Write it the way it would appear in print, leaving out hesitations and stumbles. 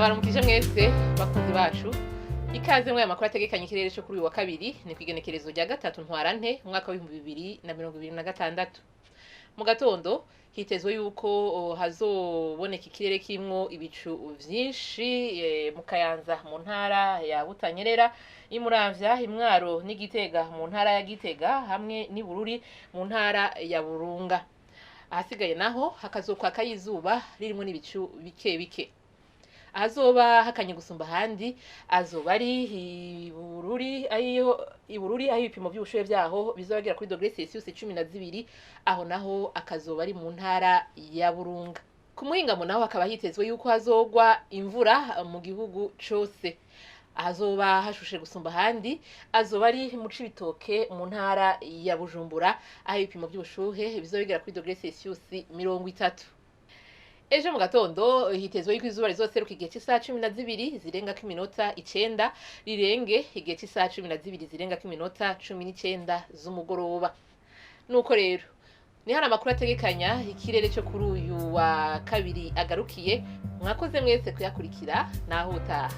Ndabaramukije mwese bakunzi bacu ikaze mwe amakuru ategekanye ikirere cyo kuri uyu wa kabiri ni kwigenekerezo rya gatatu ntwarante umwaka wa 2026 mu gatondo hitezwe yuko hazoboneka ikirere kimwo ibicu vyinshi mu Kayanza mu ntara ya Butanyerera imuramvya imwaro n'igitega mu ntara ya Gitega hamwe ni Bururi mu ntara ya Burunga ahasigaye naho hakazokwaka izuba ririmo n'ibicu bike bike azoba hakanye gusumba handi azoba ari Ibururi aho ibipimo by'ubushuye byaho bizogera kuri °C 12 aho naho akazoba ari mu ntara ya Burunga ku muhingamo naho akaba hitezwe yuko hazogwa imvura mu gihugu cose azoba hashushe gusumba handi azoba ari mu Cibitoke mu ntara ya Bujumbura aho ibipimo by'ubushuhe bizogera kuri °C 30 Ejo mu gatondo hitezwe yuko izuba rizoseruka igihe cy'isaha 12 zirenga ko iminota 9 rirenge igihe cy'isaha 12 zirenga ko iminota 19 z'umugoroba nuko rero ni hano amakuru ategekanya ikirere cyo kuri uyu wa kabiri agarukiye mwakoze mwese kuyakurikira naho utaha